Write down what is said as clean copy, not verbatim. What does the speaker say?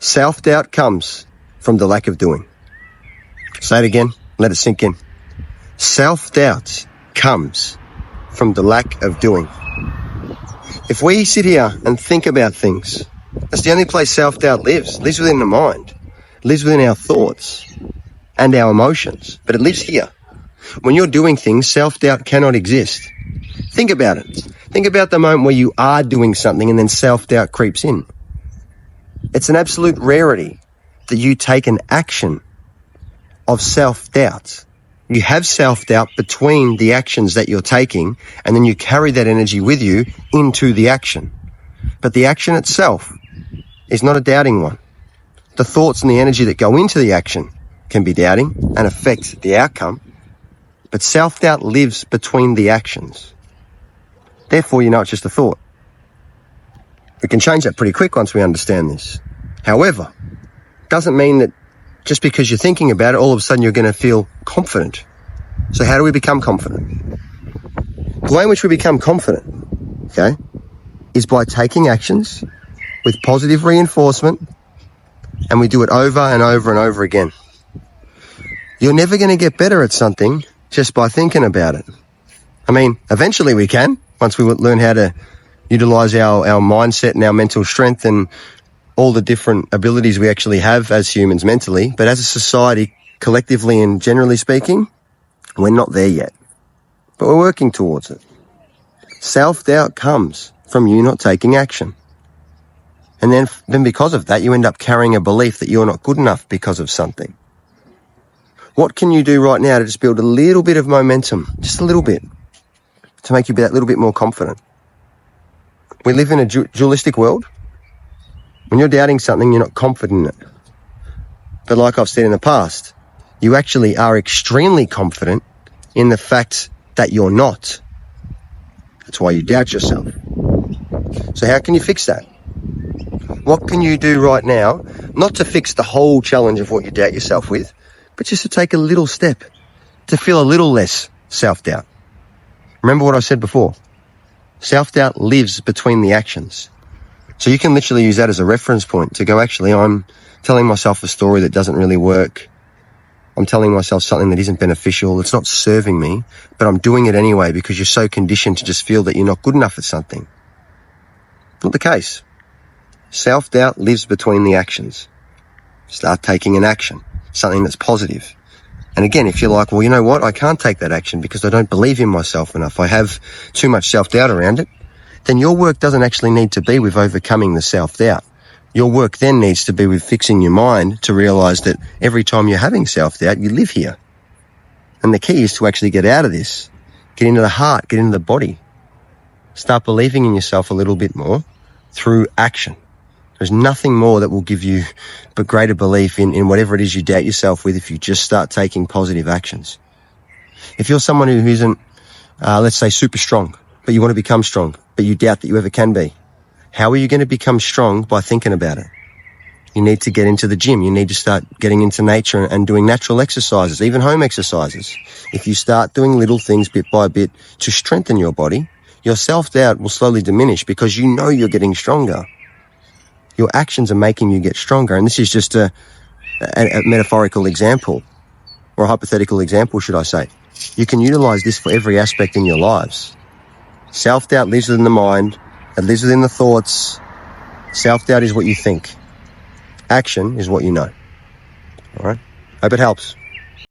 Self-doubt comes from the lack of doing. Say it again. Let it sink in. Self-doubt comes from the lack of doing. If we sit here and think about things, that's the only place self-doubt lives. It lives within the mind. It lives within our thoughts and our emotions. But it lives here. When you're doing things, self-doubt cannot exist. Think about it. Think about the moment where you are doing something and then self-doubt creeps in. It's an absolute rarity that you take an action of self-doubt. You have self-doubt between the actions that you're taking, and then you carry that energy with you into the action. But the action itself is not a doubting one. The thoughts and the energy that go into the action can be doubting and affect the outcome, but self-doubt lives between the actions. Therefore, you know it's just a thought. We can change that pretty quick once we understand this. However, it doesn't mean that just because you're thinking about it, all of a sudden you're going to feel confident. So how do we become confident? The way in which we become confident, okay, is by taking actions with positive reinforcement, and we do it over and over and over again. You're never going to get better at something just by thinking about it. I mean, eventually we can, once we learn how to utilize our mindset and our mental strength and all the different abilities we actually have as humans mentally. But as a society, collectively and generally speaking, we're not there yet. But we're working towards it. Self-doubt comes from you not taking action. And then because of that, you end up carrying a belief that you're not good enough because of something. What can you do right now to just build a little bit of momentum, just a little bit, to make you that little bit more confident? We live in a dualistic world. When you're doubting something, you're not confident in it. But like I've said in the past, you actually are extremely confident in the fact that you're not. That's why you doubt yourself. So how can you fix that? What can you do right now, not to fix the whole challenge of what you doubt yourself with, but just to take a little step, to feel a little less self-doubt? Remember what I said before. Self-doubt lives between the actions. So you can literally use that as a reference point to go, actually, I'm telling myself a story that doesn't really work. I'm telling myself something that isn't beneficial. It's not serving me, but I'm doing it anyway because you're so conditioned to just feel that you're not good enough at something. Not the case. Self-doubt lives between the actions. Start taking an action, something that's positive. And again, if you're like, well, you know what? I can't take that action because I don't believe in myself enough. I have too much self-doubt around it. Then your work doesn't actually need to be with overcoming the self-doubt. Your work then needs to be with fixing your mind to realize that every time you're having self-doubt, you live here. And the key is to actually get out of this, get into the heart, get into the body. Start believing in yourself a little bit more through action. There's nothing more that will give you but greater belief in whatever it is you doubt yourself with if you just start taking positive actions. If you're someone who isn't, let's say, super strong, but you want to become strong, but you doubt that you ever can be, how are you going to become strong? By thinking about it. You need to get into the gym. You need to start getting into nature and doing natural exercises, even home exercises. If you start doing little things bit by bit to strengthen your body, your self-doubt will slowly diminish because you know you're getting stronger. Your actions are making you get stronger. And this is just a metaphorical example, or a hypothetical example, should I say. You can utilize this for every aspect in your lives. Self-doubt lives within the mind. It lives within the thoughts. Self-doubt is what you think. Action is what you know. All right? Hope it helps.